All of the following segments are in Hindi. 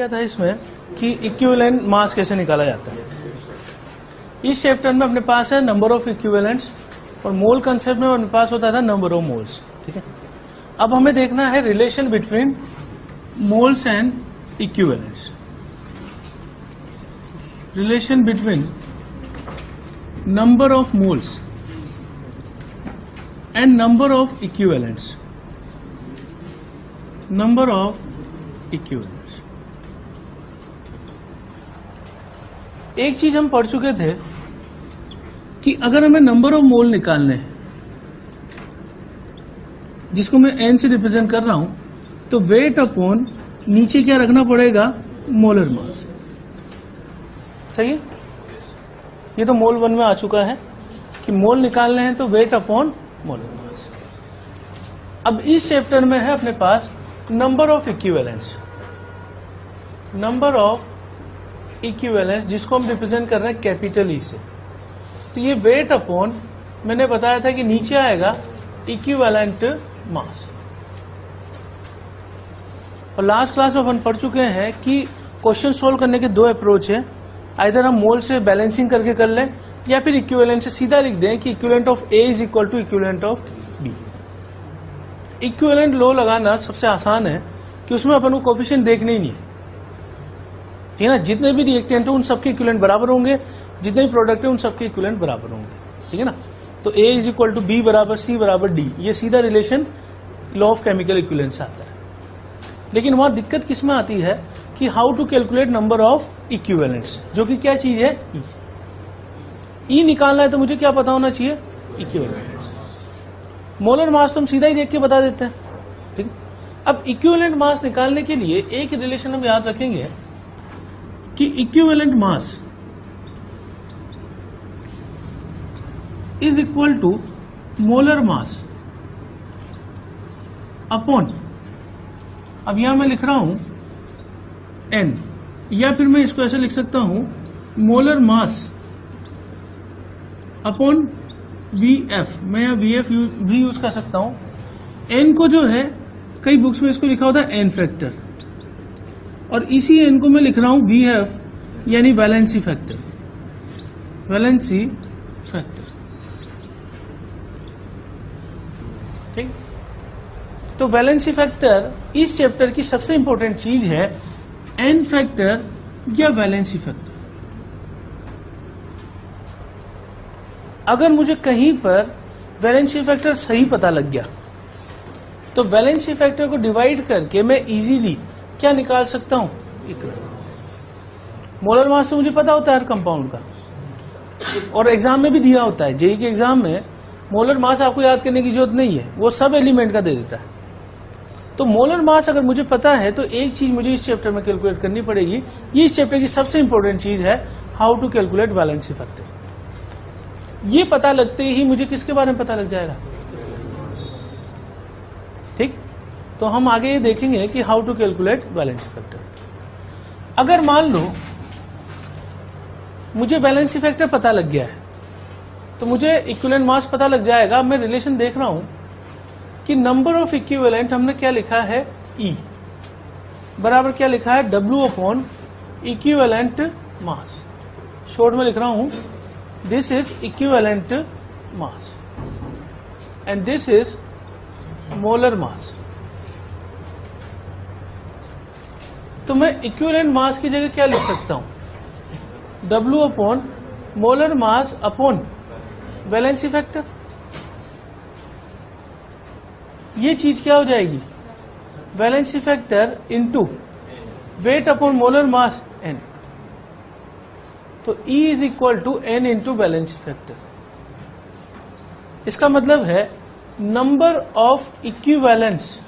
दिया था इसमें कि इक्विवेलेंट मास कैसे निकाला जाता है। इस चैप्टर में अपने पास है नंबर ऑफ इक्विवेलेंट्स और मोल कंसेप्ट में अपने पास होता था नंबर ऑफ मोल्स। ठीक है, अब हमें देखना है relation between moles and equivalents. Relation between number of moles and number of equivalents. Number of equivalents. एक चीज हम पढ़ चुके थे कि अगर हमें नंबर ऑफ मोल निकालने हैं, जिसको मैं n से रिप्रेजेंट कर रहा हूं, तो वेट अपॉन नीचे क्या रखना पड़ेगा, मोलर मास। सही है, ये तो मोल 1 में आ चुका है कि मोल निकालने हैं तो वेट अपॉन मोलर मास। अब इस चैप्टर में है अपने पास number of equivalents. Number of equivalents जिसको हम रिप्रेजेंट कर रहे हैं कैपिटल ई से। तो ये वेट अपॉन, मैंने बताया था कि नीचे आएगा इक्विवेलेंट मास। और लास्ट क्लास में अपन पढ़ चुके हैं कि क्वेश्चन सोल्व करने के 2 अप्रोच है। आइदर हम मोल से बैलेंसिंग करके कर लें या फिर इक्विवेलेंट से सीधा लिख दें कि equivalent of A is equal to equivalent of B. Equivalent law लगाना सबसे आसान है कि उसमें अपन को कोफिशिएंट देखने ही नहीं है। ठीक है ना, जितने भी रिएक्टेंट हैं उन सबके इक्विवेलेंट बराबर होंगे, जितने भी प्रोडक्ट हैं उन सबके इक्विवेलेंट बराबर होंगे। ठीक है ना, तो ए इज इक्वल टू बी बराबर सी बराबर डी, ये सीधा relation law of chemical equivalent से आता है। लेकिन वहां दिक्कत किसमें आती है कि how to calculate number of equivalents, जो कि क्या चीज है, ई निकालना है तो मुझे क्या पता होना चाहिए, इक्विवेलेंट्स। मोलर मास तो हम सीधा ही देख के बता देते हैं। ठीक, अब इक्विवेलेंट मास निकालने के लिए एक रिलेशन हम याद रखेंगे कि equivalent mass is equal to molar mass upon, अब यहां मैं लिख रहा हूं n, या फिर मैं इसको ऐसे लिख सकता हूं मोलर मास अपॉन VF, मैं यहाँ VF भी यूज कर सकता हूं। n को जो है कई बुक्स में इसको लिखा होता है n फैक्टर, और इसी n को मैं लिख रहा हूं VF यानी वैलेंसी फैक्टर। वैलेंसी फैक्टर, ठीक। तो वैलेंसी फैक्टर इस चैप्टर की सबसे इंपॉर्टेंट चीज है, n फैक्टर या वैलेंसी फैक्टर। अगर मुझे कहीं पर वैलेंसी फैक्टर सही पता लग गया तो वैलेंसी फैक्टर को डिवाइड करके मैं इजीली क्या निकाल सकता हूं, मोलर मास तो मुझे पता होता है हर कंपाउंड का, और एग्जाम में भी दिया होता है। जेईई के एग्जाम में मोलर मास आपको याद करने की जरूरत नहीं है, वो सब एलिमेंट का दे देता है। तो मोलर मास अगर मुझे पता है तो एक चीज मुझे इस चैप्टर में कैलकुलेट करनी पड़ेगी। ये इस चैप्टर की सबसे इंपॉर्टेंट चीज है, how to calculate valency factor. ये पता लगते ही मुझे किसके बारे में पता लग जाएगा, ठीक। तो हम आगे ये देखेंगे कि how to calculate valency factor. अगर मान लो मुझे वैलेंसी फैक्टर पता लग गया है तो मुझे इक्विवेलेंट मास पता लग जाएगा। मैं रिलेशन देख रहा हूं कि नंबर ऑफ इक्विवेलेंट हमने क्या लिखा है, E बराबर क्या लिखा है, W upon equivalent mass. Short में लिख रहा हूं, this is equivalent mass and this is molar mass. तो मैं इक्विवेलेंट मास की जगह क्या लिख सकता हूं, W upon molar mass upon valency factor. ये चीज क्या हो जाएगी, valency factor into weight upon molar mass n। तो E is equal to n into valency factor. इसका मतलब है नंबर ऑफ इक्विवेलेंट्स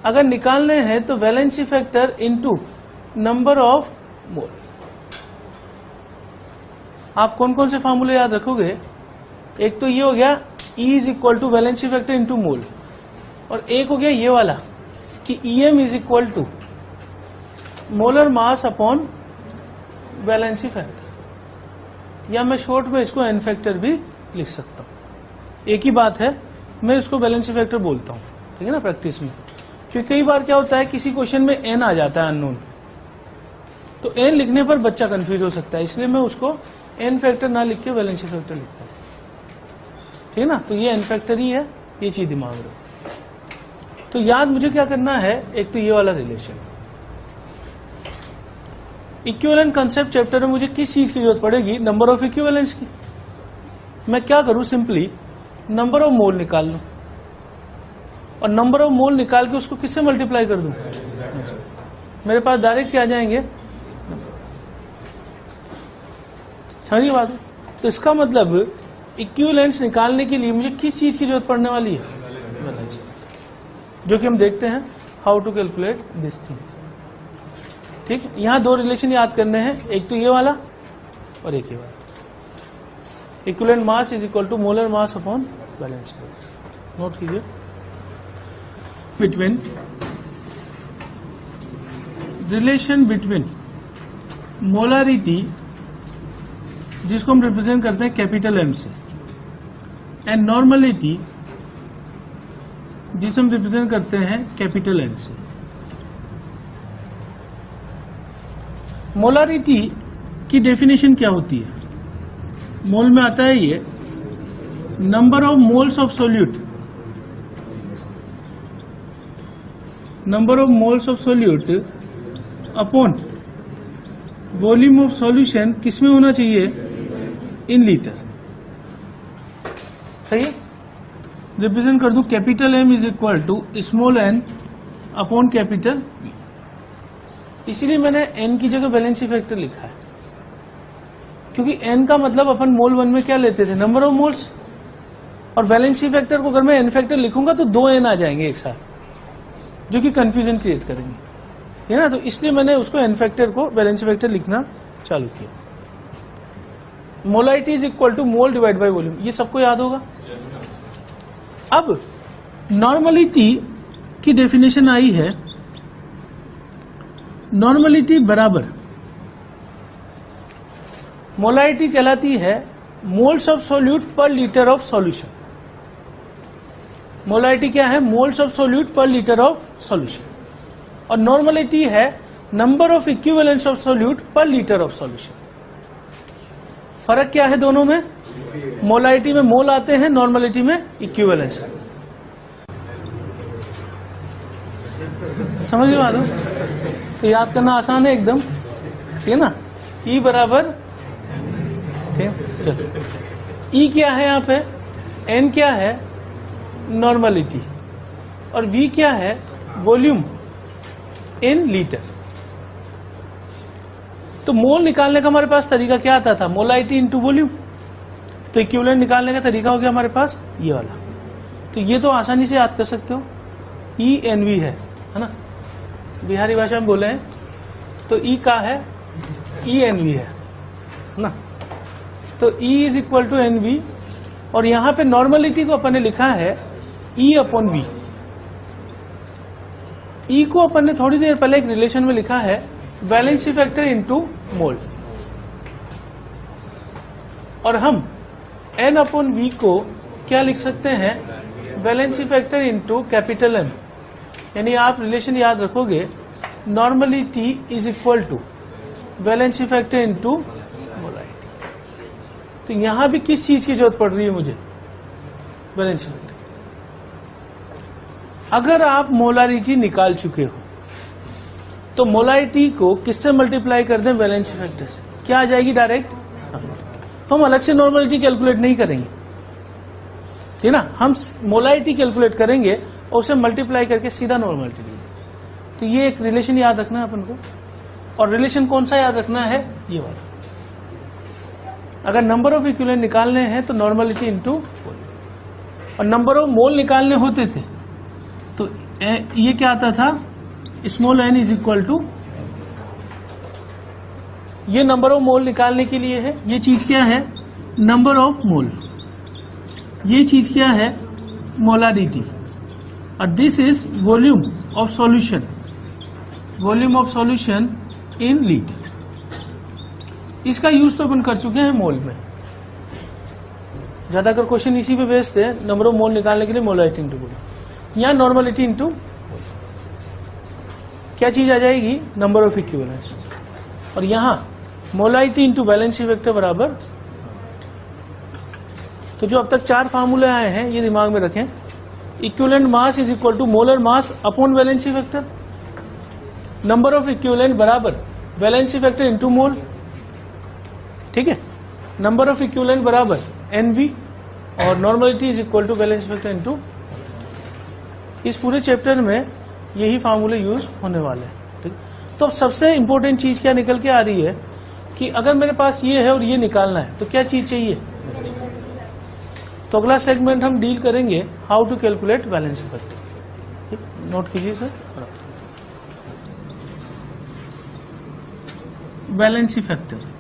अगर निकालने हैं तो valency factor into number of मोल। आप कौन कौन से फार्मूले याद रखोगे, एक तो ये हो गया E is equal to valency factor into mole, और एक हो गया ये वाला कि EM is equal to molar mass upon valency factor, या मैं शॉर्ट में इसको n फैक्टर भी लिख सकता हूं। एक ही बात है, मैं इसको वैलेंसी फैक्टर बोलता हूं, ठीक है ना, प्रैक्टिस में, क्योंकि कई बार क्या होता है किसी क्वेश्चन में n आ जाता है अननोन, तो n लिखने पर बच्चा कंफ्यूज हो सकता है, इसलिए मैं उसको n फैक्टर ना लिख के वैलेंसी फैक्टर लिखता हूं, ठीक है ना। तो ये n फैक्टर ही है, ये चीज दिमाग में। तो याद मुझे क्या करना है, एक तो ये वाला रिलेशन। इक्विवेलेंट कंसेप्ट चैप्टर में मुझे किस चीज की जरूरत पड़ेगी, नंबर ऑफ इक्विवेलेंट्स की। मैं क्या करूं, सिंपली नंबर ऑफ मोल निकाल लूं और नंबर ऑफ मोल निकाल के उसको किससे मल्टीप्लाई कर दूं, मेरे पास डायरेक्ट क्या आ जाएंगे, समझिए बात। तो इसका मतलब इक्विवेलेंट्स निकालने के लिए मुझे किस चीज की जरूरत पड़ने वाली है, बैलेंस, जो कि हम देखते हैं how to calculate this thing. ठीक, यहां दो रिलेशन याद करने हैं, एक तो ये वाला और एक ये वाला। Equivalent mass is equal to molar mass upon balance mass. Note कीजिए, बिटवीन रिलेशन बिटवीन मोलारिटी, जिसको हम रिप्रेजेंट करते हैं कैपिटल एम से, एंड नॉर्मलिटी, जिसे हम रिप्रेजेंट करते हैं कैपिटल एन से। मोलारिटी की डेफिनेशन क्या होती है, मोल में आता है ये number of moles of solute, number of moles of solute upon volume of solution, किसमें होना चाहिए, इन लीटर। सही है, रिप्रेजेंट कर दूं capital M is equal to small n upon capital, इसीलिए मैंने एन की जगह वैलेंसी फैक्टर लिखा है, क्योंकि एन का मतलब अपन मोल वन में क्या लेते थे, नंबर ऑफ मोल्स, और वैलेंसी फैक्टर को अगर मैं एन फैक्टर लिखूंगा तो दो एन आ जाएंगे एक साथ, जो कि कंफ्यूजन क्रिएट करेंगे, है ना। तो इसलिए मैंने उसको एन फैक्टर को वैलेंसी फैक्टर लिखना चालू किया। Molarity is equal to mole divide by volume, ये सबको याद होगा। अब नॉर्मलिटी की डेफिनेशन आई है, नॉर्मलिटी बराबर मोलारिटी कहलाती है मोल्स ऑफ सोल्यूट पर लीटर ऑफ सॉल्यूशन। मोलारिटी क्या है, मोल्स ऑफ सोल्यूट पर लीटर ऑफ सॉल्यूशन, और नॉर्मलिटी है number of equivalents of solute पर लीटर ऑफ सॉल्यूशन। फर्क क्या है दोनों में, मोलारिटी में मोल आते हैं, नॉर्मलिटी में इक्विवेलेंट्स। समझ में आ रहा, तो याद करना आसान है एकदम, ठीक है ना। ई बराबर, ठीक, चलो ई क्या है यहाँ पे, एन क्या है, नॉर्मलिटी, और वी क्या है, वॉल्यूम इन लीटर। तो मोल निकालने का हमारे पास तरीका क्या आता था, मोलारिटी इंटू वॉल्यूम। तो इक्विवेलेंट निकालने का तरीका हो गया हमारे पास ये वाला। तो ये तो आसानी से याद कर सकते हो, ई एन वी है ना, बिहारी भाषा में बोले हैं तो ई का है, ई एन वी है ना। तो E is equal to n V, और यहां पे नॉर्मलिटी को अपन ने लिखा है ई अपॉन वी। ई को अपन ने थोड़ी देर पहले एक रिलेशन में लिखा है वैलेंसी फैक्टर इनटू मोल, और हम एन अपॉन वी को क्या लिख सकते हैं, valency factor into capital M. यानी आप रिलेशन याद रखोगे, normality is equal to valency factor into molarity. तो यहां भी किस चीज की जरूरत पड़ रही है मुझे, वैलेंसी फैक्टर। अगर आप मोलारिटी निकाल चुके हो तो मोलारिटी को किससे मल्टीप्लाई कर दें, वैलेंसी फैक्टर से, क्या आ जाएगी, डायरेक्ट। तो हम अलग से नॉर्मलिटी कैलकुलेट नहीं करेंगे, ठीक है ना, हम मोलारिटी कैलकुलेट करेंगे और उसे मल्टीप्लाई करके सीधा नॉर्मलिटी देंगे। तो ये एक रिलेशन याद रखना है अपन को, और रिलेशन कौन सा याद रखना है, ये वाला। अगर नंबर ऑफ इक्विवेलेंट निकालने हैं तो नॉर्मलिटी इंटू वॉल्यूम, और नंबर ऑफ मोल निकालने होते थे तो ये क्या आता था, small n is equal to, ये नंबर ऑफ मोल निकालने के लिए है। ये चीज क्या है, नंबर ऑफ मोल, ये चीज क्या है, मोलारिटी, और this is volume of solution, volume of solution in litre. इसका यूज तो अपन कर चुके हैं मोल में, ज्यादातर क्वेश्चन इसी पे बेस्ड है, नंबर ऑफ मोल निकालने के लिए मोलारिटी इंटू वॉल्यूम, या नॉर्मलिटी इंटू। क्या चीज आ जाएगी, नंबर ऑफ इक्विवेलेंट्स। और यहां मोलारिटी इंटू वैलेंसी वेक्टर बराबर। तो जो अब तक 4 फार्मूले आए हैं ये दिमाग में रखें। Equivalent mass is equal to molar mass upon valency vector, number of equivalent बराबर वैलेंसी वेक्टर इंटू मोल, ठीक है। नंबर ऑफ इक्विवेलेंट बराबर एनवी और normality is equal to valency vector into. इस पूरे चैप्टर में यही फार्मूले यूज होने वाले हैं, ठीक। तो अब सबसे इंपॉर्टेंट चीज क्या निकल के आ रही है कि अगर मेरे पास ये है और ये निकालना है तो क्या चीज चाहिए। तो अगला सेगमेंट हम डील करेंगे how to calculate valency factor. Note कीजिए sir, valency factor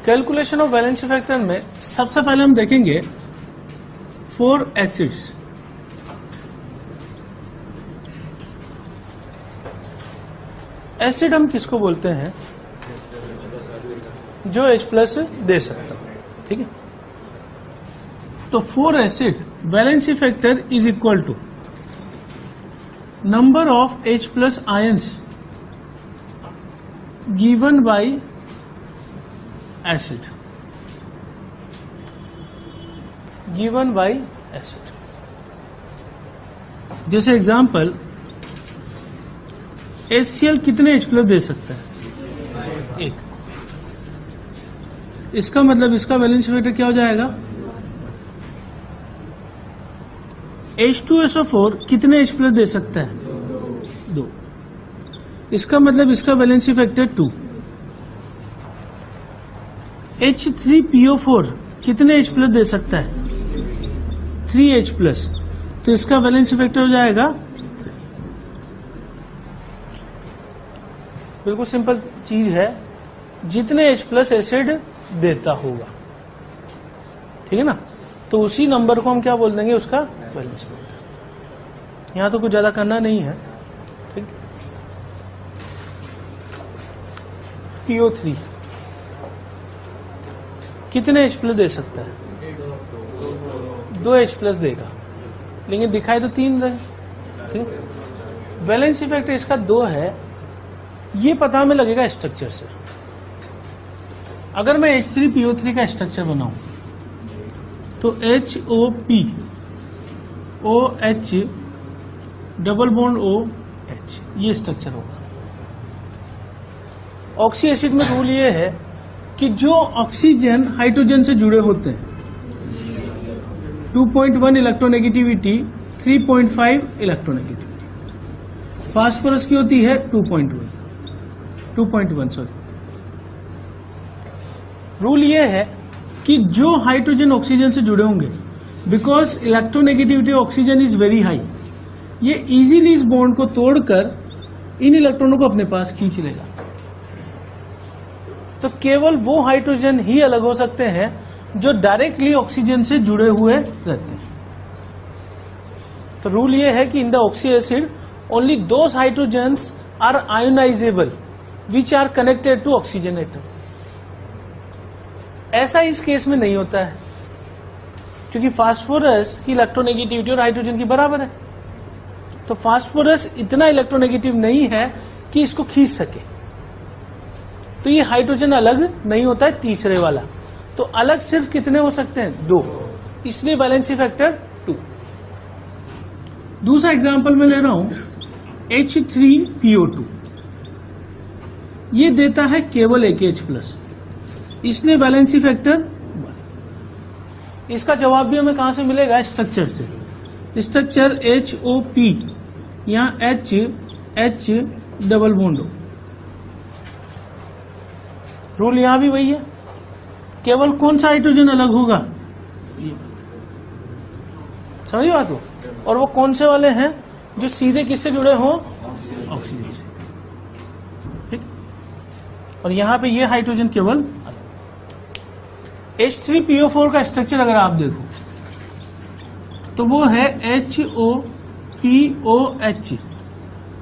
calculation of valency factor में सबसे पहले हम देखेंगे 4 एसिड्स। एसिड हम किसको बोलते हैं, जो H+ दे सकता है, ठीक है। तो 4 acid valency factor is equal to number of H+ ions given by acid, given by acid. जैसे एग्जांपल HCl कितने H+ दे सकता है, 1। इसका मतलब इसका वैलेंसी फैक्टर क्या हो जाएगा, H2SO4 कितने H+ दे सकता है, 2। इसका मतलब इसका वैलेंसी फैक्टर 2। H3PO4 कितने H+ दे सकता है, 3H+, तो इसका वैलेंसी फैक्टर हो जाएगा। बिल्कुल सिंपल चीज है, जितने H+ एसिड देता होगा, ठीक है ना, तो उसी नंबर को हम क्या बोल देंगे, उसका वैलेंसी फैक्टर। यहां तो कुछ ज्यादा करना नहीं है, ठीक। PO3 कितने H+ दे सकता है, 2 H+ देगा, लेकिन दिखाई तो 3 रहे, ठीक। वैलेंसी फैक्टर इसका 2 है, ये पता हमें लगेगा स्ट्रक्चर से। अगर मैं H3PO3 का स्ट्रक्चर बनाऊं तो HOP OH double bond OH, ये स्ट्रक्चर होगा। ऑक्सी एसिड में रूल ये है कि जो ऑक्सीजन हाइड्रोजन से जुड़े होते हैं 2.1 इलेक्ट्रोनेगेटिविटी, 3.5 इलेक्ट्रोनेगेटिविटी। फास्फोरस की होती है 2.1 सॉरी। रूल ये है कि जो हाइड्रोजन ऑक्सीजन से जुड़े होंगे, because electronegativity oxygen is very high, ये इजीली इस बॉन्ड को तोड़कर इन इलेक्ट्रॉनों को अपने पास खींच लेगा। तो केवल वो हाइड्रोजन ही अलग हो सकते हैं जो डायरेक्टली ऑक्सीजन से जुड़े हुए रहते हैं। तो रूल ये है कि in the oxy acid only those hydrogens are ionisable which are connected to oxygen atom. ऐसा इस केस में नहीं होता है, क्योंकि फास्फोरस की इलेक्ट्रोनेगेटिविटी और हाइड्रोजन की बराबर है। तो फास्फोरस इतना इलेक्ट्रोनेगेटिव नहीं है कि इसको खींच सके, तो ये हाइड्रोजन अलग नहीं होता है तीसरे वाला। तो अलग सिर्फ कितने हो सकते हैं, 2, इसलिए वैलेंसी फैक्टर 2। दूसरा एग्जांपल मैं ले रहा हूं H3PO2, ये देता है केवल एक H+, इसलिए वैलेंसी फैक्टर 1। इसका जवाब भी हमें कहां से मिलेगा, स्ट्रक्चर से। स्ट्रक्चर HOP, यहां H डबल बॉन्ड हो। रूल यहां भी वही है, केवल कौन सा हाइड्रोजन अलग होगा, ये। समझिए बात को। और वो कौन से वाले हैं जो सीधे किससे जुड़े हों, ऑक्सीजन से, ठीक। और यहां पे ये हाइड्रोजन केवल H3PO4 का स्ट्रक्चर अगर आप देखो तो वो है HOPOH,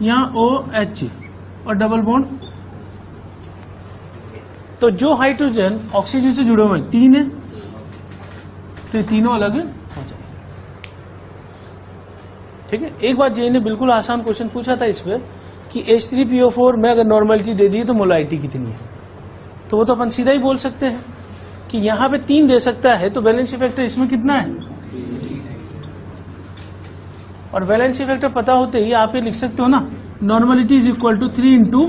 यहां OH और डबल बॉन्ड। तो जो हाइड्रोजन ऑक्सीजन से जुड़े हुए 3 है, तो ये तीनों अलग हो जाए। ठीक है। एक बार जे ने बिल्कुल आसान क्वेश्चन पूछा था इस पे कि H3PO4 में अगर नॉर्मलिटी दे दी तो मोलारिटी कितनी है, तो वो तो अपन सीधा ही बोल सकते हैं कि यहाँ पे 3 दे सकता है, तो वैलेंसी फैक्टर इसमें कितना है, और वैलेंसी फैक्टर पता होते ही आप ये लिख सकते हो ना, normality is equal to 3 into,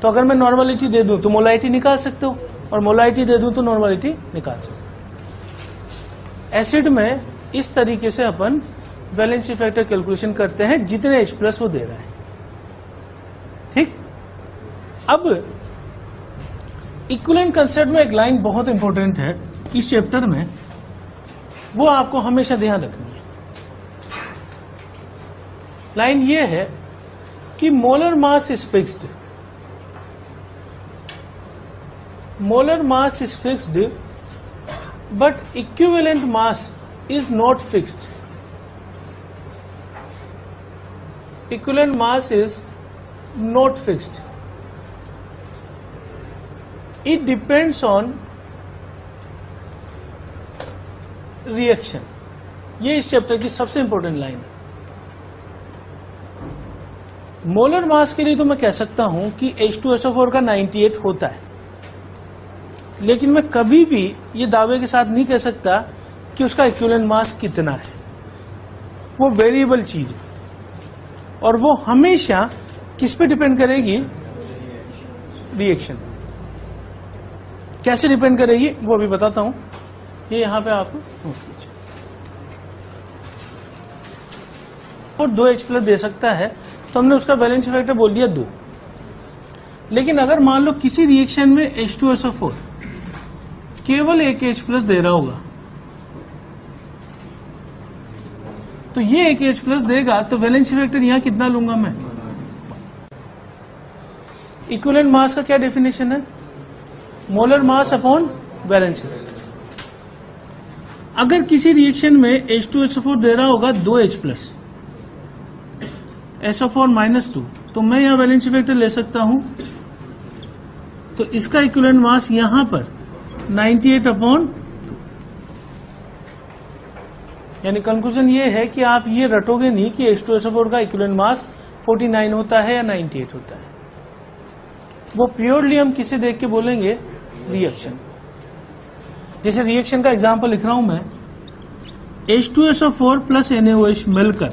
तो अगर मैं नॉर्मलिटी दे दूं तो मोलारिटी निकाल सकते हो, और मोलारिटी दे दूं तो नॉर्मलिटी निकाल सकते हो। एसिड में इस तरीके से अपन वैलेंसी फैक्टर कैलकुलेशन करते हैं जितने H+ वो दे रहा है। ठीक। अब इक्विवेलेंट कंसेप्ट में एक लाइन बहुत इंपॉर्टेंट है इस चैप्टर में, वो आपको हमेशा ध्यान रखनी है। लाइन ये है कि molar mass is fixed, molar mass is fixed but equivalent mass is not fixed. Equivalent mass is not fixed. It depends on reaction. ये इस चैप्टर की सबसे इंपॉर्टेंट लाइन है। मोलर मास के लिए तो मैं कह सकता हूं कि H2SO4 का 98 होता है, लेकिन मैं कभी भी ये दावे के साथ नहीं कह सकता कि उसका इक्विवेलेंट मास कितना है। वो वेरिएबल चीज है, और वो हमेशा किस पे डिपेंड करेगी, रिएक्शन। कैसे डिपेंड करेगी वो अभी बताता हूं। ये यहां पे आप और 2H+ दे सकता है, तो हमने उसका वैलेंसी फैक्टर बोल दिया 2। लेकिन अगर मान लो किसी रिएक्शन में H2SO4 केवल एक H+ दे रहा होगा, तो ये एक H+ देगा, तो वैलेंसी फैक्टर यहां कितना लूंगा मैं। इक्विवेलेंट मास का क्या डेफिनेशन है, molar mass upon valency factor. अगर किसी रिएक्शन में H2SO4 दे रहा होगा 2H+, SO4 -2, तो मैं यहां वैलेंसी फैक्टर ले सकता हूं, तो इसका इक्विवेलेंट मास यहां पर 98/2, यानी कंक्लूजन ये है कि आप ये रटोगे नहीं कि H2SO4 का इक्विवेलेंट मास 49 होता है या 98 होता है। वो प्योरली हम किसे देख के बोलेंगे, रिएक्शन। जैसे रिएक्शन का एग्जांपल लिख रहा हूं मैं, H2SO4 प्लस NaOH मिलकर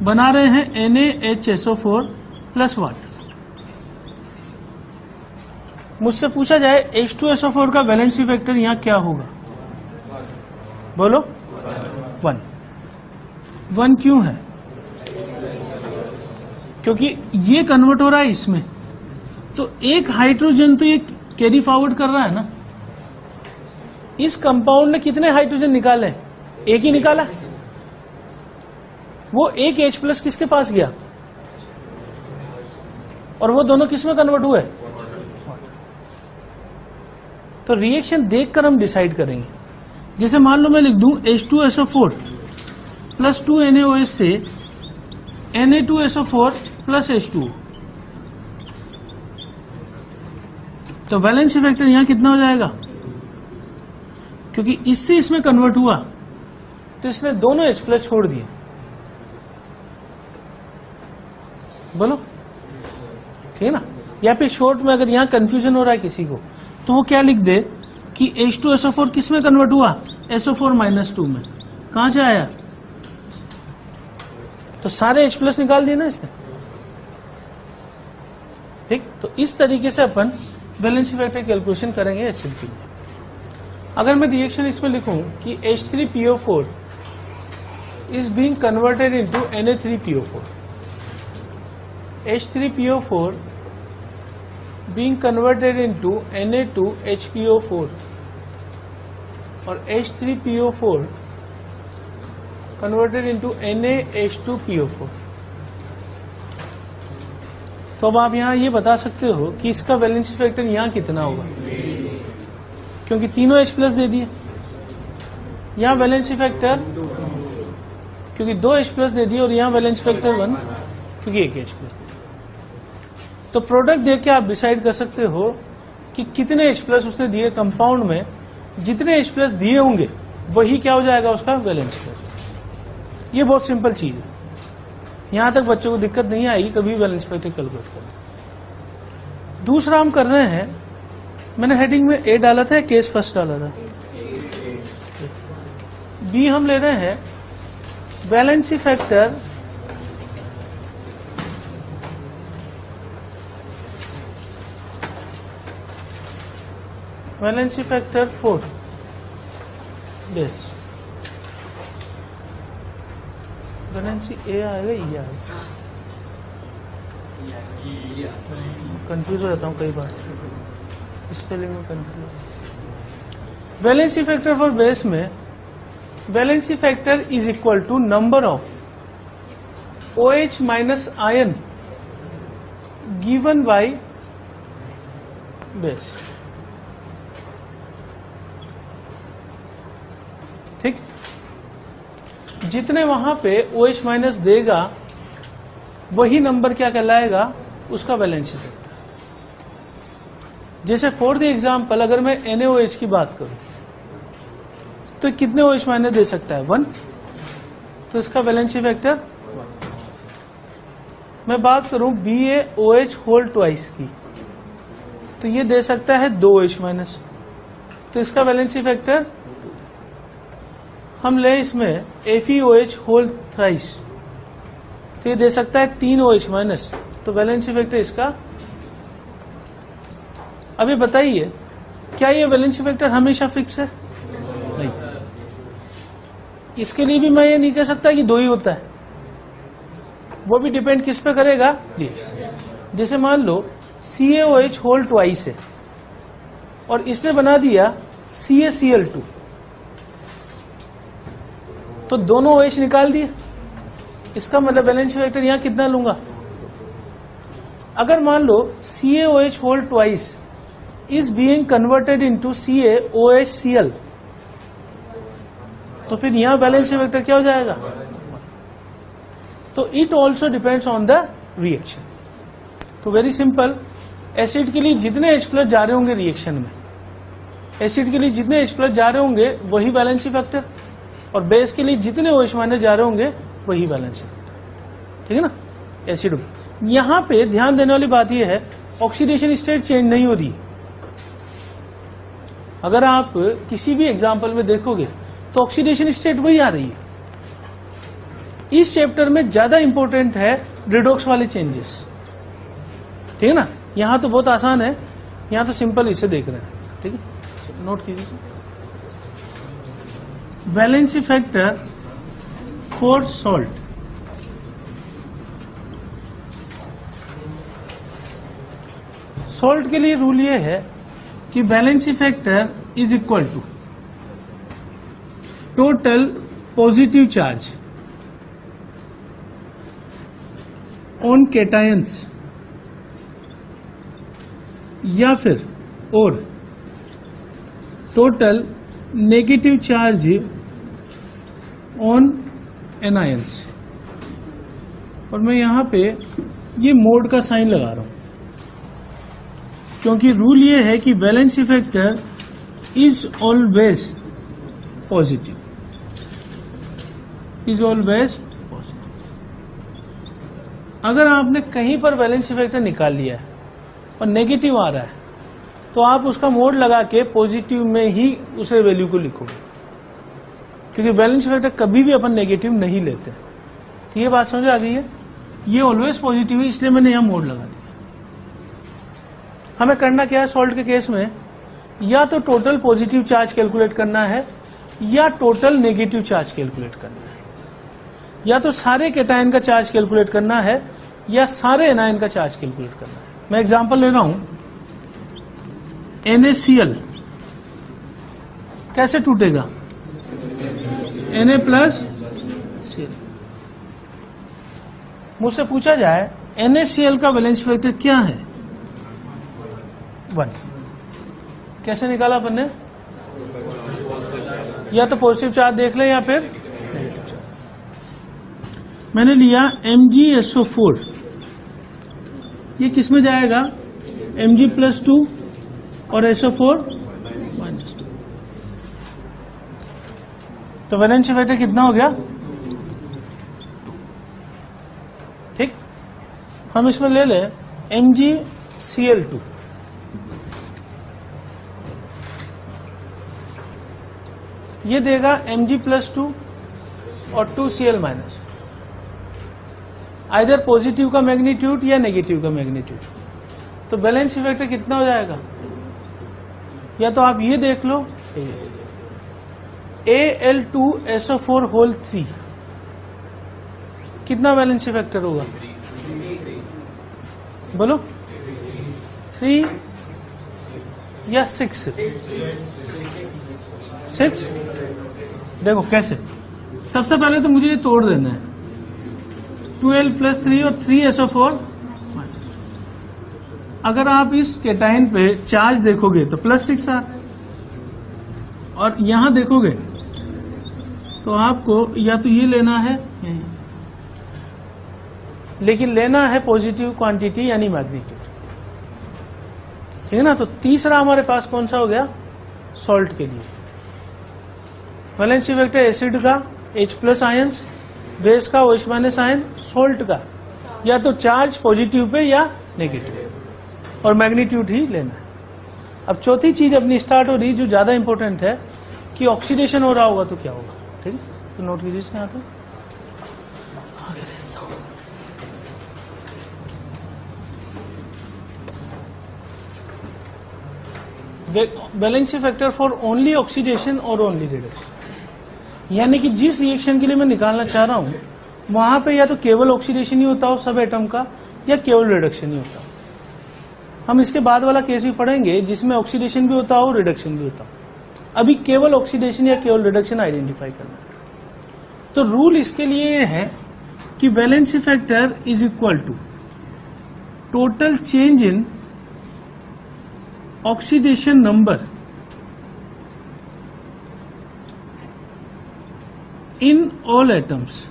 बना रहे हैं NaHSO4 प्लस वाटर। मुझसे पूछा जाए H2SO4 का वैलेंसी फैक्टर यहां क्या होगा, बोलो 1 क्यों है, क्योंकि ये कन्वर्ट हो रहा है इसमें, तो एक हाइड्रोजन तो ये कैरी फॉरवर्ड कर रहा है ना। इस कंपाउंड ने कितने हाइड्रोजन निकाले, एक ही निकाला, वो एक H+ किसके पास गया, और वो दोनों किस में कन्वर्ट हुए। तो रिएक्शन देखकर हम डिसाइड करेंगे। जैसे मान लो मैं लिख दूं H2SO4 प्लस 2 NaOH से Na2SO4 प्लस H2O, तो वैलेंसी फैक्टर यहां कितना हो जाएगा, क्योंकि इससे इसमें कन्वर्ट हुआ तो इसने दोनों H+ छोड़ दिए। बोलो ठीक है ना। या फिर शॉर्ट में अगर यहां कंफ्यूजन हो रहा है किसी को, तो वो क्या लिख दे कि H2SO4 किस में कन्वर्ट हुआ, SO4 -2 में। कहां से आया, तो सारे H+ निकाल दिए ना इसने। ठीक, तो इस तरीके से अपन वैलेंसी फैक्टर कैलकुलेशन करेंगे एसिड के लिए। अगर मैं रिएक्शन इसमें लिखूं कि H3PO4 is being converted into Na3PO4, H3PO4 being converted into Na2HPO4 और H3PO4 converted into NaH2PO4। तो अब आप यहां ये बता सकते हो कि इसका वैलेंसी फैक्टर यहां कितना होगा, क्योंकि तीनों H+ दे दिए। यहां वैलेंसी फैक्टर क्योंकि 2 H+ दे दिए, और यहां वैलेंसी फैक्टर 1 क्योंकि एक H+ दे दिया। तो प्रोडक्ट देख के आप डिसाइड कर सकते हो कि कितने H प्लस उसने दिए कंपाउंड में, जितने H प्लस दिए होंगे वही क्या हो जाएगा उसका वैलेंसी फैक्टर। ये बहुत सिंपल चीज है, यहां तक बच्चों को दिक्कत नहीं आएगी कभी वैलेंसी फैक्टर कैलकुलेट करना। दूसरा हम कर रहे हैं, मैंने हेडिंग में ए डाला था, केस फर्स्ट डाला था, बी हम ले रहे हैं valency factor valency factor 4 base. Valency A आएगा, ई आएगा, कंफ्यूज हो जाता हूँ कई बार स्पेलिंग में confuse. Valency factor for base में valency factor is equal to number of OH minus ion given by base. ठीक, जितने वहां पे OH माइनस देगा वही नंबर क्या कहलाएगा उसका वैलेंसी फैक्टर। जैसे फॉर द एग्जाम्पल अगर मैं NaOH की बात करूं तो कितने OH माइनस दे सकता है 1, तो इसका वैलेंसी फैक्टर 1। मैं बात करूं BaOH होल ट्वाइस की तो ये दे सकता है 2 OH माइनस, तो इसका वैलेंसी फैक्टर। हम ले इसमें FeOH होल थ्राइस तो ये दे सकता है 3 OH माइनस, तो वैलेंसी फैक्टर इसका। अभी बताइए क्या ये वैलेंसी फैक्टर हमेशा फिक्स है? नहीं, इसके लिए भी मैं ये नहीं कह सकता कि 2 ही होता है, वो भी डिपेंड किस पे करेगा, रिएक्शन। जैसे मान लो CaOH होल ट्वाइस है और इसने बना दिया CaCl2, तो दोनों OH निकाल दिए, इसका मतलब बैलेंस फैक्टर यहां कितना लूंगा। अगर मान लो CaOH whole twice is being converted into CaOHCl, तो फिर यहां बैलेंस फैक्टर क्या हो जाएगा। तो it also depends on the reaction. तो वेरी सिंपल, एसिड के लिए जितने H प्लस जा रहे होंगे रिएक्शन में, एसिड के लिए जितने H प्लस जा रहे होंगे वही बैलेंसी फैक्टर, और बेस के लिए जितने OH माइनस जा रहे होंगे वही बैलेंसी फैक्टर। ठीक है ना। एसिड यहां पे ध्यान देने वाली बात यह है ऑक्सीडेशन स्टेट चेंज नहीं हो रही। अगर आप किसी भी एग्जाम्पल में देखोगे तो ऑक्सीडेशन स्टेट वही आ रही है। इस चैप्टर में ज्यादा इंपॉर्टेंट है रिडॉक्स वाले चेंजेस। ठीक है ना। यहां तो बहुत आसान है, यहां तो सिंपल इसे देख रहे हैं। ठीक है, नोट कीजिए। Valency factor for salt, salt के लिए रूल ये है कि valency factor is equal to total positive charge on cations या फिर और total negative charge on anions. और मैं यहां पे ये मोड का साइन लगा रहा हूं क्योंकि रूल ये है कि valency factor is always positive, is always positive. अगर आपने कहीं पर वैलेंसी फैक्टर निकाल लिया है और नेगेटिव आ रहा है तो आप उसका मोड लगा के पॉजिटिव में ही उसे वैल्यू को लिखोगे, क्योंकि वैलेंसी फैक्टर कभी भी अपन नेगेटिव नहीं लेते। तो ये बात समझ आ गई है, ये ऑलवेज पॉजिटिव है, इसलिए मैंने यहां मोड लगा दिया। हमें करना क्या है सॉल्ट के केस में, या तो टोटल पॉजिटिव चार्ज कैलकुलेट करना है या टोटल नेगेटिव चार्ज कैलकुलेट करना है, या तो सारे कैटायन का चार्ज कैलकुलेट करना है या सारे एनायन का चार्ज कैलकुलेट करना है। मैं एग्जांपल ले रहा हूं, NaCl कैसे टूटेगा, Na प्लस Cl। मुझसे पूछा जाए NaCl का वैलेंसी फैक्टर क्या है, 1। कैसे निकाला अपन ने, या तो पॉजिटिव चार्ज देख लें या फिर नेगेटिव चार्ज। मैंने लिया MgSO4, ये किस में जाएगा, Mg+2 और SO4 -2। तो वैलेंसी फैक्टर कितना हो गया, ठीक। हम इसमें ले लें MgCl2, ये देगा Mg+2 और 2Cl-, आइदर पॉजिटिव का मैग्नीट्यूड या नेगेटिव का मैग्नीट्यूड। तो बैलेंस फैक्टर कितना हो जाएगा, या तो आप ये देख लो Al2SO4 होल 3 कितना बैलेंस फैक्टर होगा, बोलो 3 या 6? 6। देखो कैसे, सबसे पहले तो मुझे ये तोड़ देना है, 12+3 और 3SO4। अगर आप इस केटाइन पे चार्ज देखोगे तो +6R, और यहां देखोगे तो आपको या तो ये लेना है, लेकिन लेना है पॉजिटिव क्वांटिटी यानी मैग्नीट्यूड, ठीक है ना। तो तीसरा हमारे पास कौन सा हो गया, सॉल्ट के लिए वैलेंसी वेक्टर एसिड का H+ आयंस, बेस का OH- आयन, सोल्ट का या तो चार्ज पॉजिटिव पे या नेगेटिव, और मैग्नीट्यूड ही लेना है। अब चौथी चीज अपनी स्टार्ट हो रही जो ज्यादा इंपॉर्टेंट है कि ऑक्सीडेशन हो रहा होगा तो क्या होगा, ठीक है। तो नोट कीजिए इसमें आता आगे देखता हूं। Valency factor for only oxidation और ओनली रिडक्शन, यानी कि जिस रिएक्शन के लिए मैं निकालना चाह रहा हूं वहां पे या तो केवल ऑक्सीडेशन ही होता हो सब एटम का, या केवल रिडक्शन ही होता हो। हम इसके बाद वाला केस भी पढ़ेंगे जिसमें ऑक्सीडेशन भी होता हो रिडक्शन भी होता हो। अभी केवल ऑक्सीडेशन या केवल रिडक्शन आइडेंटिफाई करना है। तो रूल इसके लिए है कि valency factor is equal to total change in oxidation number in all atoms,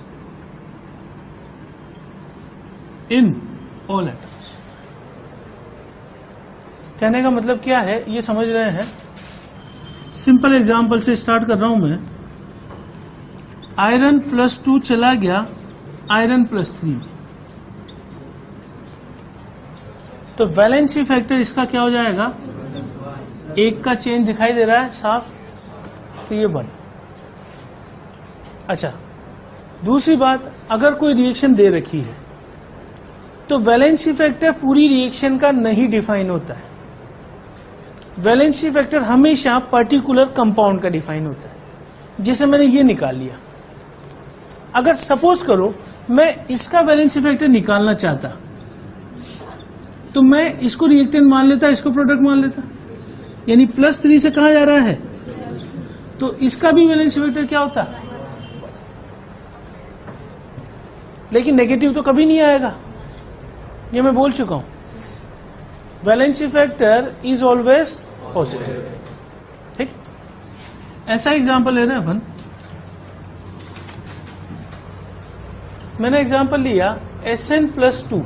in all atoms. कहने का मतलब क्या है ये समझ रहे हैं। सिंपल एग्जांपल से स्टार्ट कर रहा हूं मैं। आयरन +2 चला गया आयरन +3, तो वैलेंसी फैक्टर इसका क्या हो जाएगा, एक का चेंज दिखाई दे रहा है साफ, तो ये 1। अच्छा, दूसरी बात, अगर कोई रिएक्शन दे रखी है तो वैलेंसी फैक्टर पूरी रिएक्शन का नहीं डिफाइन होता है। वैलेंसी फैक्टर हमेशा पर्टिकुलर कंपाउंड का डिफाइन होता है, जिसे मैंने ये निकाल लिया। अगर सपोज करो मैं इसका वैलेंसी फैक्टर निकालना चाहता तो मैं इसको रिएक्टेंट मान लेता, इसको प्रोडक्ट मान लेता, यानी +3 से कहां जा रहा है, तो इसका भी वैलेंसी फैक्टर क्या होता, लेकिन नेगेटिव तो कभी नहीं आएगा, ये मैं बोल चुका हूं। Valency factor is always positive, ठीक। ऐसा एग्जांपल ले रहे हैं अपन। मैंने एग्जांपल लिया Sn+2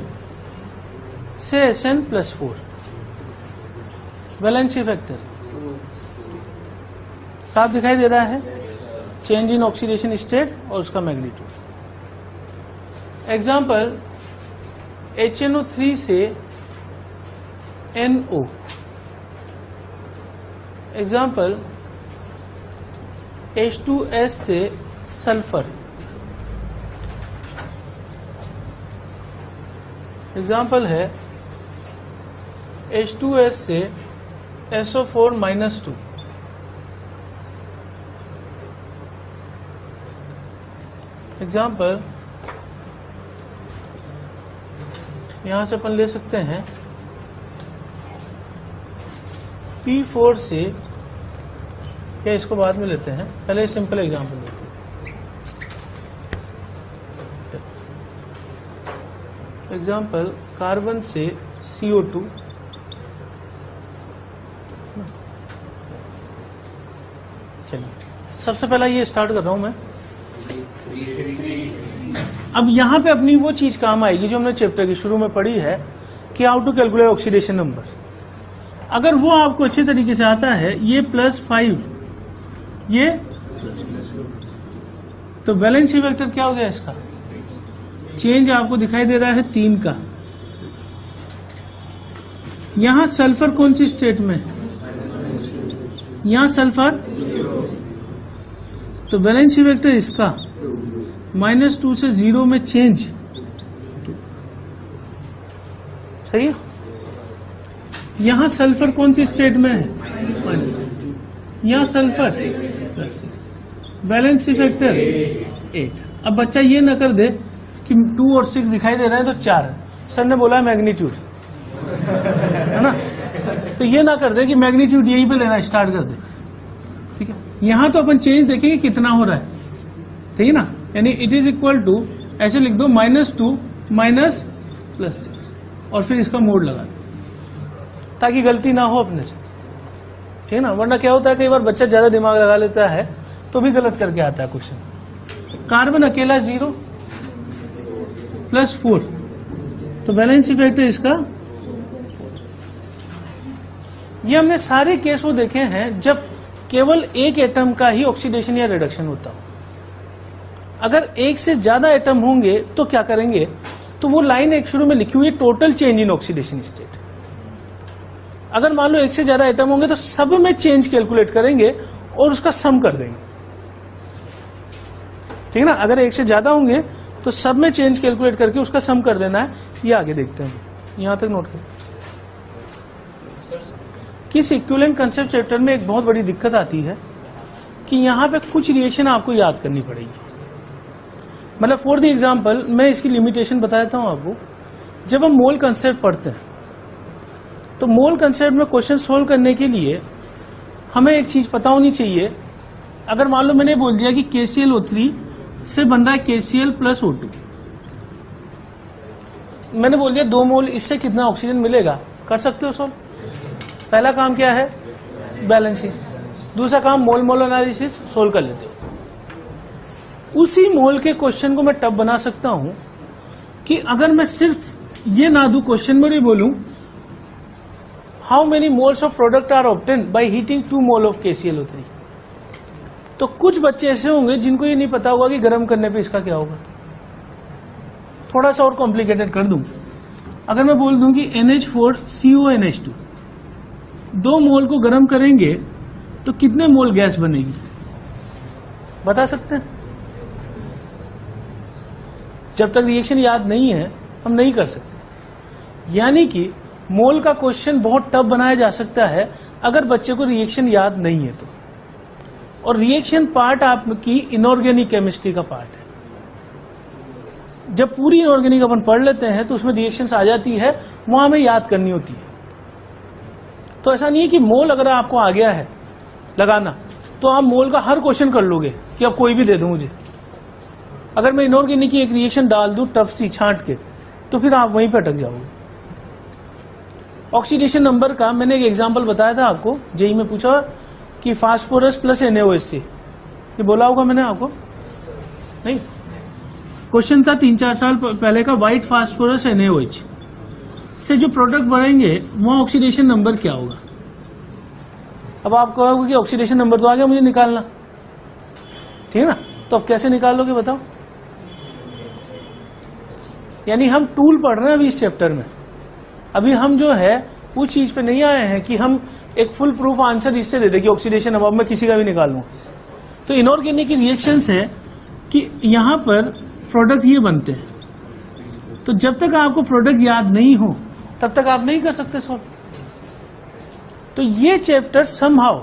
से Sn+4, वैलेंसी फैक्टर साफ दिखाई दे रहा है, चेंज इन ऑक्सीडेशन स्टेट और उसका मैग्नीट्यूड। एग्जांपल HNO3 से NO, एग्जांपल H2S से सल्फर, एग्जांपल है H2S से SO4-2, एग्जांपल यहां से अपन ले सकते हैं P4 से, या इसको बाद में लेते हैं, पहले सिंपल एग्जांपल लेते हैं। एग्जांपल कार्बन से CO2, चलिए सबसे पहला ये स्टार्ट कर रहा हूं मैं। अब यहां पे अपनी वो चीज काम आएगी जो हमने चैप्टर के शुरू में पढ़ी है कि how to calculate oxidation number. अगर वो आपको अच्छे तरीके से आता है, ये +5 ये, तो वैलेंसी वेक्टर क्या हो गया इसका, चेंज आपको दिखाई दे रहा है 3 का। यहां सल्फर कौन सी स्टेट में, यहां सल्फर, तो वैलेंसी वेक्टर इसका -2 से 0 में चेंज, सही है। यहां सल्फर कौन सी स्टेट में है, यहां सल्फर, वैलेंसी फैक्टर 8। अब बच्चा ये न कर दे कि 2 और 6 दिखाई दे रहे हैं तो 4 है, सर ने बोला मैग्नीट्यूड, है ना, तो ये ना कर दे कि मैग्नीट्यूड यहीं पे लेना स्टार्ट कर दे, ठीक है। यहां तो अपन चेंज देखेंगे कितना हो रहा है, ठीक है ना, यानी इट इज इक्वल टू, ऐसे लिख दो -2 +6 और फिर इसका मोड लगा दो ताकि गलती ना हो अपने से, ठीक है ना। वरना क्या होता है, कई बार बच्चा ज्यादा दिमाग लगा लेता है तो भी गलत करके आता है क्वेश्चन। कार्बन अकेला 0 +4, तो वैलेंसी फैक्टर इसका, ये हमने सारे केस वो देखे हैं जब केवल एक एटम का ही ऑक्सीडेशन या रिडक्शन होता हो। अगर एक से ज्यादा एटम होंगे तो क्या करेंगे, तो वो लाइन एक शुरू में लिखी हुई है total change in oxidation state. अगर मान लो एक से ज्यादा एटम होंगे तो सब में चेंज कैलकुलेट करेंगे और उसका सम कर देंगे, ठीक है ना। अगर एक से ज्यादा होंगे तो सब में चेंज कैलकुलेट करके उसका सम कर देना है। ये आगे देखते हैं, यहां तक नोट करें। किस इक्विवेलेंट कंसेप्ट चैप्टर में एक बहुत बड़ी दिक्कत आती है कि यहां पे कुछ रिएक्शन आपको याद करनी पड़ेगी। मतलब फॉर द एग्जांपल मैं इसकी लिमिटेशन बता देता हूं आपको। जब हम मोल कंसेप्ट पढ़ते हैं तो मोल कंसेप्ट में क्वेश्चन सोल्व करने के लिए हमें एक चीज पता होनी चाहिए। अगर मान लो मैंने बोल दिया कि KClO3 से बन रहा है KCl + O2, मैंने बोल दिया 2 मोल, इससे कितना ऑक्सीजन मिलेगा, कर सकते हो सोल्व। पहला काम क्या है, बैलेंसिंग। दूसरा काम मोल मोल एनालिसिस, सोल्व कर लेते हो। उसी मोल के क्वेश्चन को मैं तब बना सकता हूं कि अगर मैं सिर्फ ये ना दूं, क्वेश्चन में भी बोलूं how many moles of product are obtain by heating 2 mole of KClO3, तो कुछ बच्चे ऐसे होंगे जिनको ये नहीं पता होगा कि गर्म करने पे इसका क्या होगा। थोड़ा सा और कॉम्प्लिकेटेड कर दूं, अगर मैं बोल दूं कि NH4CONH2 2 मोल को गर्म करेंगे तो कितने मोल गैस बनेगी, बता सकते हैं। जब तक रिएक्शन याद नहीं है हम नहीं कर सकते। यानी कि मोल का क्वेश्चन बहुत टफ बनाया जा सकता है अगर बच्चे को रिएक्शन याद नहीं है तो। और रिएक्शन पार्ट आपकी इनऑर्गेनिक केमिस्ट्री का पार्ट है। जब पूरी इनऑर्गेनिक अपन पढ़ लेते हैं तो उसमें रिएक्शंस आ जाती है, वहां हमें याद करनी होती है। तो ऐसा नहीं है कि मोल अगर आपको आ गया है लगाना तो आप मोल का हर क्वेश्चन कर लोगे कि अब कोई भी दे दो मुझे। अगर मैं इनऑर्गेनिक की एक रिएक्शन डाल दूं टफ सी छांट के तो फिर आप वहीं पे अटक जाओगे। ऑक्सीडेशन नंबर का मैंने एक एग्जांपल बताया था आपको, जेई में पूछा कि फास्फोरस + NaOH, ये बोला होगा मैंने आपको, नहीं? क्वेश्चन था 3-4 साल पहले का, व्हाइट फास्फोरस NaOH से जो प्रोडक्ट बनेंगे वहां ऑक्सीडेशन नंबर क्या होगा। अब आप कहोगे कि ऑक्सीडेशन नंबर तो आ गया मुझे निकालना, ठीक है ना, तो अब कैसे निकालोगे बताओ। यानी हम टूल पढ़ रहे हैं अभी इस चैप्टर में। अभी हम जो है उस चीज पे नहीं आए हैं कि हम एक फुल प्रूफ आंसर इससे दे दें कि ऑक्सीडेशन अब मैं किसी का भी निकाल लूं। तो इनऑर्गेनिक की रिएक्शंस है कि यहां पर प्रोडक्ट ये बनते हैं। तो जब तक आपको प्रोडक्ट याद नहीं हो तब तक आप नहीं कर सकते सॉल्व। तो ये चैप्टर समहाउ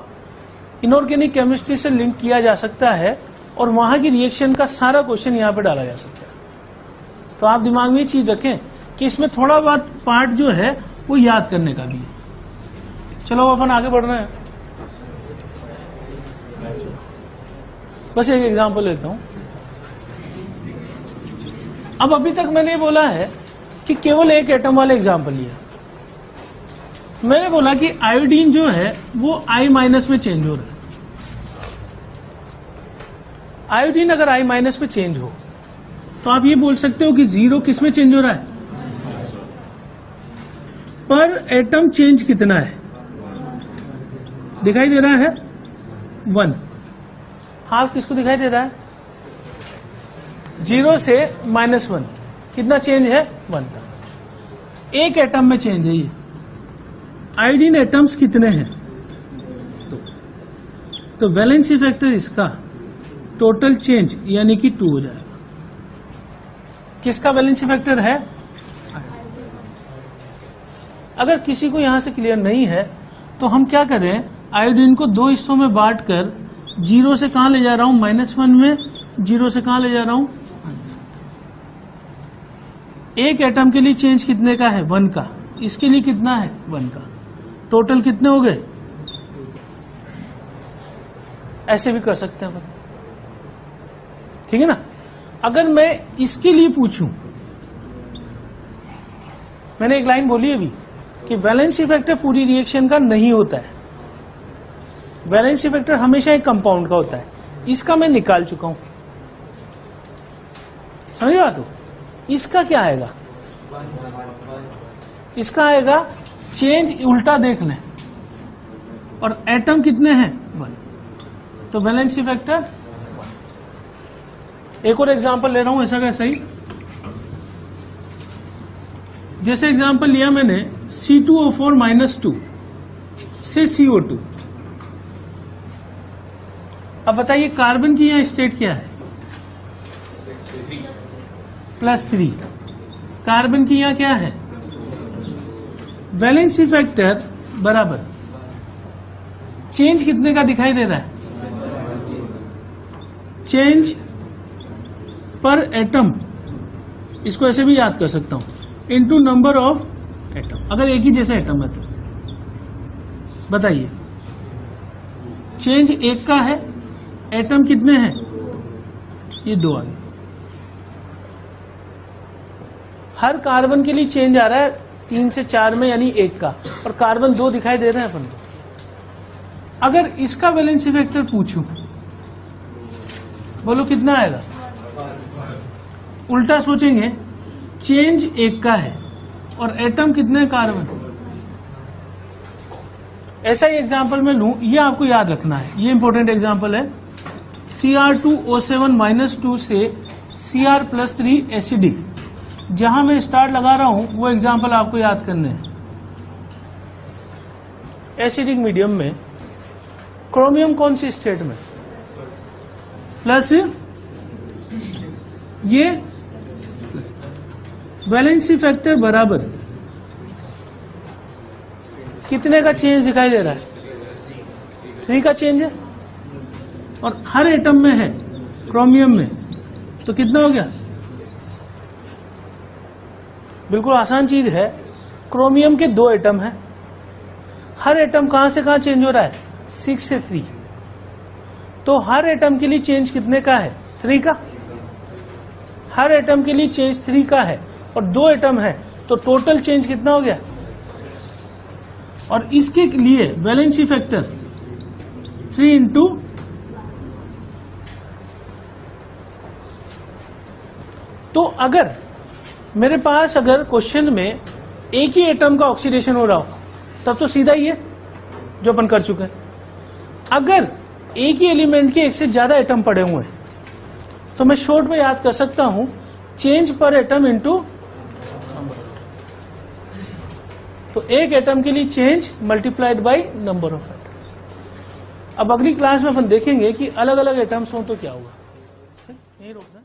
इनऑर्गेनिक केमिस्ट्री से लिंक किया जा सकता है और वहां की रिएक्शन का सारा क्वेश्चन यहां पर डाला जा सकता है। तो आप दिमाग में ये चीज रखें कि इसमें थोड़ा बहुत पार्ट जो है वो याद करने का भी है। चलो अपन आगे बढ़ रहे हैं। बस एक एग्जांपल लेता हूं। अब अभी तक मैंने बोला है कि केवल एक एटम वाले एग्जांपल लिया। मैंने बोला कि आयोडीन जो है वो I- में चेंज हो रहा है। आयोडीन अगर I- में चेंज हो तो आप ये बोल सकते हो कि 0 किस में चेंज हो रहा है, पर एटम चेंज कितना है, दिखाई दे रहा है 1। हाफ किसको दिखाई दे रहा है, 0 से -1, कितना चेंज है 1 का। एक एटम में चेंज है ये। आयोडीन एटम्स कितने हैं, तो वैलेंसी फैक्टर इसका टोटल चेंज यानी कि 2 हो जाएगा। किसका वैलेंसी फैक्टर है, अगर किसी को यहां से क्लियर नहीं है तो हम क्या करें, आयोडीन को 2 हिस्सों में बांटकर 0 से कहां ले जा रहा हूं, -1 में, 0 से कहां ले जा रहा हूं, एक एटम के लिए चेंज कितने का है 1 का, इसके लिए कितना है 1 का, टोटल कितने हो गए। ऐसे भी कर सकते हैं, ठीक है ना। अगर मैं इसके लिए पूछूं, मैंने एक लाइन बोली अभी कि वैलेंसी फैक्टर पूरी रिएक्शन का नहीं होता है, वैलेंसी फैक्टर हमेशा एक कंपाउंड का होता है। इसका मैं निकाल चुका हूं, समझ बात हो। इसका क्या आएगा, इसका आएगा चेंज, उल्टा देख लें, और एटम कितने हैं 1, तो वैलेंसी फैक्टर 1। एक और एग्जांपल ले रहा हूं ऐसा कैसा ही, जैसे एग्जांपल लिया मैंने C2O4 -2 से CO2। अब बताइए कार्बन की यहां स्टेट क्या है, +3, कार्बन की यहां क्या है, वैलेंसी फैक्टर बराबर चेंज कितने का दिखाई दे रहा है, चेंज पर एटम, इसको ऐसे भी याद कर सकता हूं, इनटू नंबर ऑफ एटम। अगर एक ही जैसे एटम है तो बताइए, चेंज 1 का है, एटम कितने हैं, ये 2 आ गए। हर कार्बन के लिए चेंज आ रहा है 3 से 4 में, यानी 1 का, और कार्बन 2 दिखाई दे रहे हैं अपन को। अगर इसका वैलेंसी फैक्टर पूछूं, बोलो कितना आएगा, उल्टा सोचेंगे, चेंज 1 का है और एटम कितने कार्बन। ऐसा ही एग्जांपल मैं लूं, ये आपको याद रखना है, ये इंपॉर्टेंट एग्जांपल है, Cr2O7 -2 से Cr+3 एसिडिक। जहां मैं स्टार लगा रहा हूं वो एग्जांपल आपको याद करने हैं। एसिडिक मीडियम में क्रोमियम कौन सी स्टेट में, प्लस, ये वैलेंसी फैक्टर बराबर कितने का चेंज दिखाई दे रहा है, 3 का चेंज है, और हर एटम में है क्रोमियम में, तो कितना हो गया। बिल्कुल आसान चीज है, क्रोमियम के 2 एटम हैं, हर एटम कहां से कहां चेंज हो रहा है, 6 से 3, तो हर एटम के लिए चेंज कितने का है, 3 का। हर एटम के लिए चेंज 3 का है और 2 एटम है, तो टोटल चेंज कितना हो गया। और इसके लिए वैलेंसी फैक्टर 3 इंटू, तो अगर मेरे पास अगर क्वेश्चन में एक ही एटम का ऑक्सीडेशन हो रहा हो तब तो सीधा ही है जो अपन कर चुके हैं। अगर एक ही एलिमेंट के एक से ज्यादा एटम पड़े हुए हैं तो मैं शॉर्ट में याद कर सकता हूं, चेंज पर एटम इंटू, तो एक एटम के लिए change multiplied by number of atoms. अब अगली क्लास में अपन देखेंगे कि अलग अलग एटम्स हों तो क्या होगा। यही रोकना।